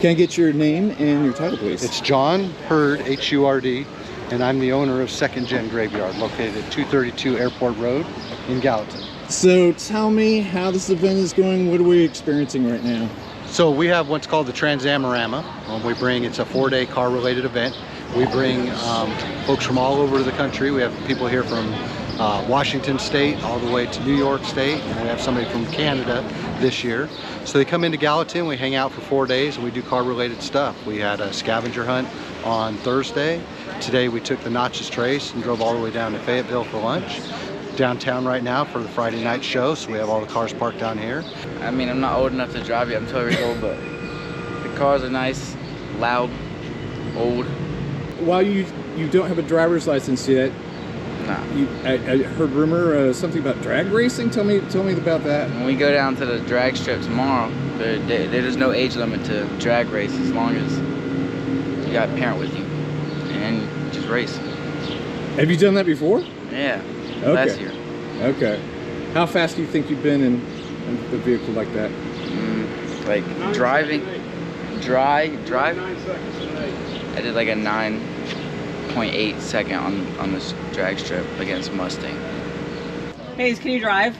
Can I get your name and your title, please? It's John Hurd, H-U-R-D, and I'm the owner of Second Gen Graveyard, located at 232 Airport Road in Gallatin. So tell me how this event is going. What are we experiencing right now? So we have what's called the Trans Am A-Rama. It's a 4-day car-related event. We bring folks from all over the country. We have people here from Washington State all the way to New York State, and we have somebody from Canada this year. So they come into Gallatin, we hang out for 4 days, and we do car-related stuff. We had a scavenger hunt on Thursday. Today we took the Notches Trace and drove all the way down to Fayetteville for lunch. Downtown right now for the Friday night show, so we have all the cars parked down here. I mean, I'm not old enough to drive yet, I'm 12 years old, but the cars are nice, loud, old. While you don't have a driver's license yet, Nah. I heard rumor something about drag racing. Tell me about that. When we go down to the drag strip tomorrow, there's no age limit to drag race as long as you got a parent with you and just race. Have you done that before? Yeah, okay. Last year. Okay. How fast do you think you've been in a vehicle like that? Like driving, I did like a 9.8 second on this drag strip against Mustang. Hey, can you drive?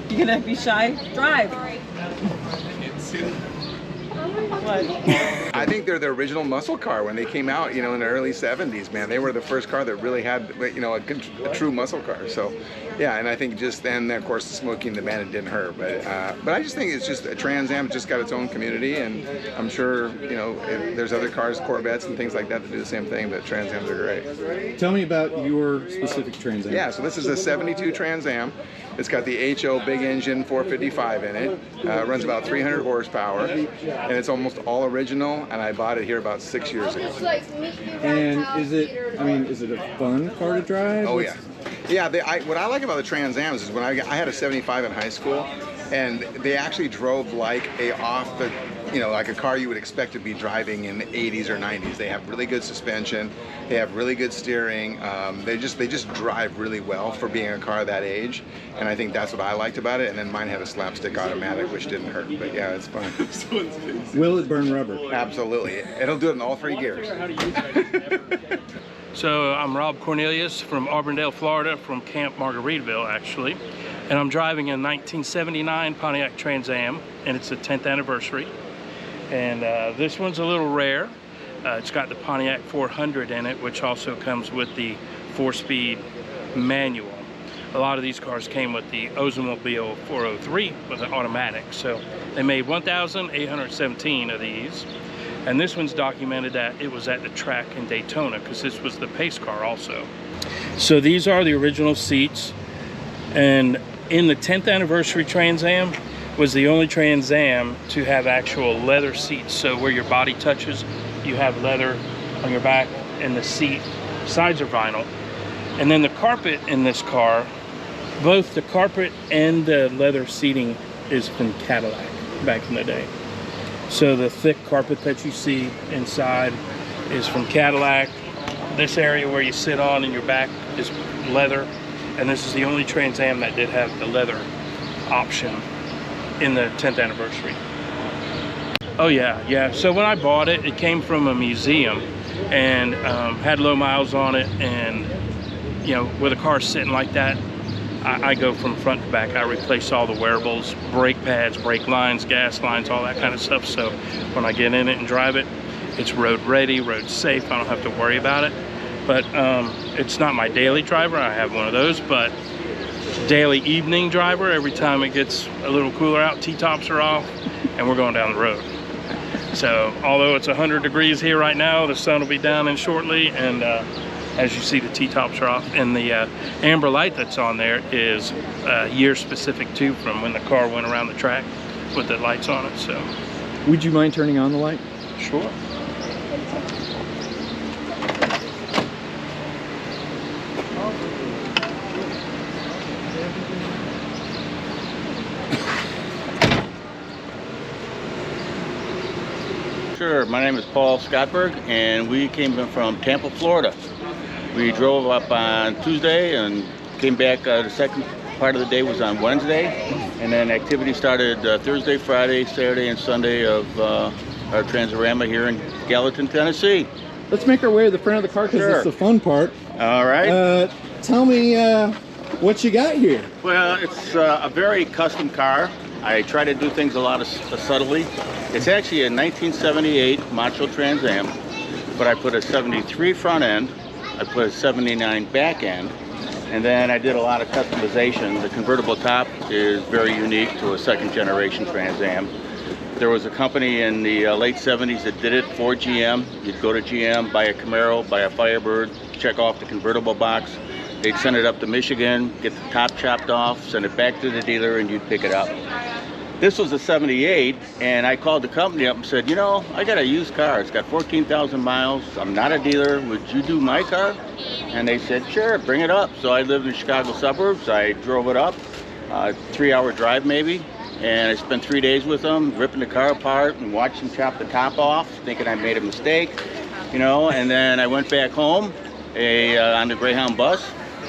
You gonna be shy? Drive. What? I think they're the original muscle car when they came out, you know, in the early 70s, man. They were the first car that really had, you know, a true muscle car. So, yeah, and I think just then, of course, the Smokey and the Bandit didn't hurt. But I just think it's just a Trans Am just got its own community, and I'm sure, you know, there's other cars, Corvettes and things like that that do the same thing, but Trans Ams are great. Tell me about your specific Trans Am. Yeah, so this is a 72 Trans Am. It's got the HO big engine 455 in it. Runs about 300 horsepower, and it's almost all original, and I bought it here about 6 years ago. And is it a fun car to drive? Oh yeah. Yeah, what I like about the Trans Ams is when I had a 75 in high school, and they actually drove like like a car you would expect to be driving in the 80s or 90s. They have really good suspension, they have really good steering, they just drive really well for being a car that age, and I think that's what I liked about it. And then mine had a slapstick automatic, which didn't hurt, but yeah, it's fun. Will it burn rubber? Absolutely, it'll do it in all 3 gears. So I'm Rob Cornelius from Auburndale, Florida, from Camp Margaritaville actually, and I'm driving a 1979 Pontiac Trans Am, and it's the 10th anniversary. And this one's a little rare. It's got the Pontiac 400 in it, which also comes with the 4-speed manual. A lot of these cars came with the Oldsmobile 403 with an automatic. So they made 1,817 of these. And this one's documented that it was at the track in Daytona, because this was the pace car also. So these are the original seats. And in the 10th anniversary Trans Am, was the only Trans Am to have actual leather seats. So where your body touches, you have leather on your back, and the seat sides are vinyl. And then the carpet in this car, both the carpet and the leather seating is from Cadillac back in the day. So the thick carpet that you see inside is from Cadillac. This area where you sit on in your back is leather. And this is the only Trans Am that did have the leather option in the 10th anniversary. Oh yeah. So when I bought it, it came from a museum and had low miles on it. And you know, with a car sitting like that, I go from front to back. I replace all the wearables, brake pads, brake lines, gas lines, all that kind of stuff. So when I get in it and drive it, it's road ready, road safe. I don't have to worry about it. But it's not my daily driver. I have one of those, but daily evening driver. Every time it gets a little cooler out, T-tops are off, and we're going down the road. So although it's 100 degrees here right now, the sun will be down in shortly, and as you see, the T-tops are off, and the amber light that's on there is year specific too, from when the car went around the track with the lights on it. So would you mind turning on the light? Sure. Sure, my name is Paul Scottberg, and we came in from Tampa, Florida. We drove up on Tuesday and came back the part of the day was on Wednesday, and then activity started Thursday, Friday, Saturday, and Sunday of our Trans Am A here in Gallatin, Tennessee. Let's make our way to the front of the car because Sure. it's the fun part. All right. Tell me what you got here. Well, it's a very custom car. I try to do things a lot of subtly. It's actually a 1978 Macho Trans Am, but I put a 73 front end, I put a 79 back end, and then I did a lot of customization. The convertible top is very unique to a second generation Trans Am. There was a company in the late 70s that did it for GM. You'd go to GM, buy a Camaro, buy a Firebird, check off the convertible box. They'd send it up to Michigan, get the top chopped off, send it back to the dealer, and you'd pick it up. This was a 78, and I called the company up and said, you know, I got a used car. It's got 14,000 miles. I'm not a dealer. Would you do my car? And they said, sure, bring it up. So I lived in the Chicago suburbs. I drove it up, 3-hour drive maybe. And I spent 3 days with them, ripping the car apart and watched them chop the top off, thinking I made a mistake, you know. And then I went back home on the Greyhound bus.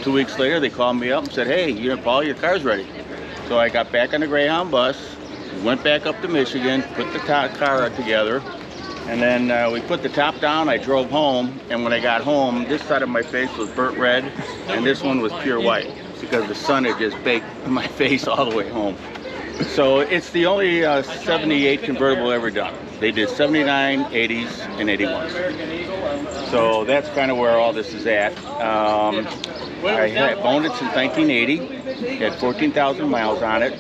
2 weeks later, they called me up and said, hey, you know, Paul, your car's ready. So I got back on the Greyhound bus, went back up to Michigan, put the car together, and then we put the top down. I drove home, and when I got home, this side of my face was burnt red, and this one was pure white because the sun had just baked my face all the way home. So it's the only 78 convertible ever done. They did 79, 80s, and 81s. So that's kind of where all this is at. I owned it since 1980. It had 14,000 miles on it.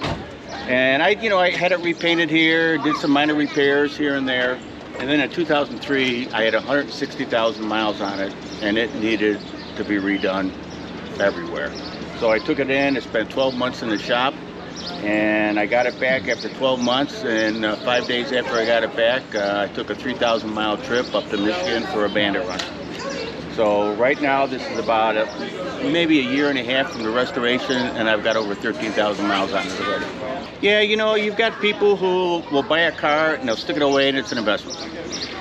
And I had it repainted here, did some minor repairs here and there. And then in 2003, I had 160,000 miles on it, and it needed to be redone everywhere. So I took it in, I spent 12 months in the shop, and I got it back after 12 months, and 5 days after I got it back, I took a 3,000 mile trip up to Michigan for a bandit run. So right now this is about maybe a year and a half from the restoration, and I've got over 13,000 miles on it already. Yeah, you know, you've got people who will buy a car and they'll stick it away and it's an investment.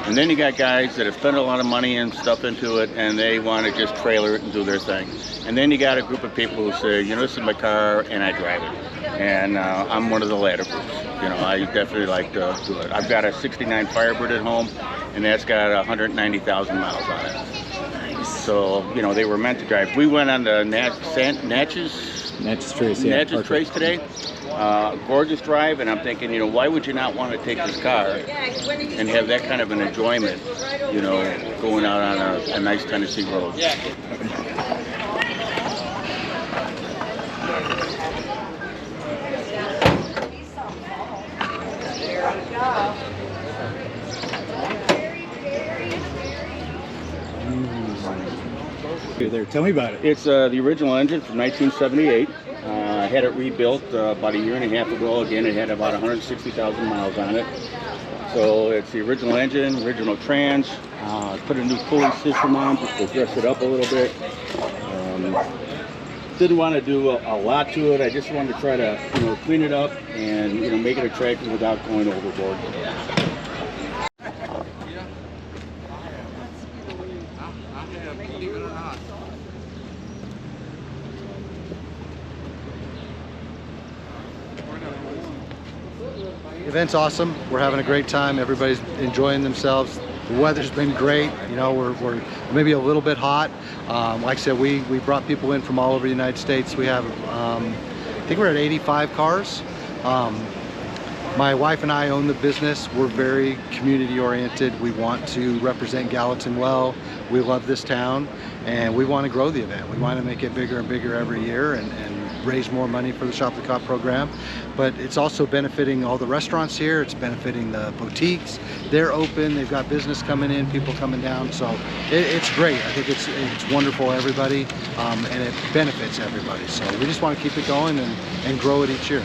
And then you got guys that have spent a lot of money and stuff into it and they want to just trailer it and do their thing. And then you got a group of people who say, you know, this is my car and I drive it. And I'm one of the latter groups. You know, I definitely like to do it. I've got a 69 Firebird at home and that's got 190,000 miles on it. So, you know, they were meant to drive. We went on the Natchez Trace today. Gorgeous drive, and I'm thinking, you know, why would you not want to take this car and have that kind of an enjoyment, you know, going out on a nice Tennessee road. There, tell me about it. It's the original engine from 1978. I had it rebuilt about a year and a half ago. Again, it had about 160,000 miles on it. So it's the original engine, original trans. Put a new cooling system on just to dress it up a little bit. Didn't want to do a lot to it. I just wanted to try to, you know, clean it up and, you know, make it attractive without going overboard. The event's awesome. We're having a great time. Everybody's enjoying themselves. The weather's been great. You know, we're maybe a little bit hot. Like I said, we brought people in from all over the United States. We have, I think we're at 85 cars. My wife and I own the business. We're very community oriented. We want to represent Gallatin well. We love this town and we want to grow the event. We want to make it bigger and bigger every year and raise more money for the Shop the Cop program. But it's also benefiting all the restaurants here. It's benefiting the boutiques. They're open. They've got business coming in, people coming down. So it's great. I think it's wonderful, everybody, and it benefits everybody. So we just want to keep it going and grow it each year.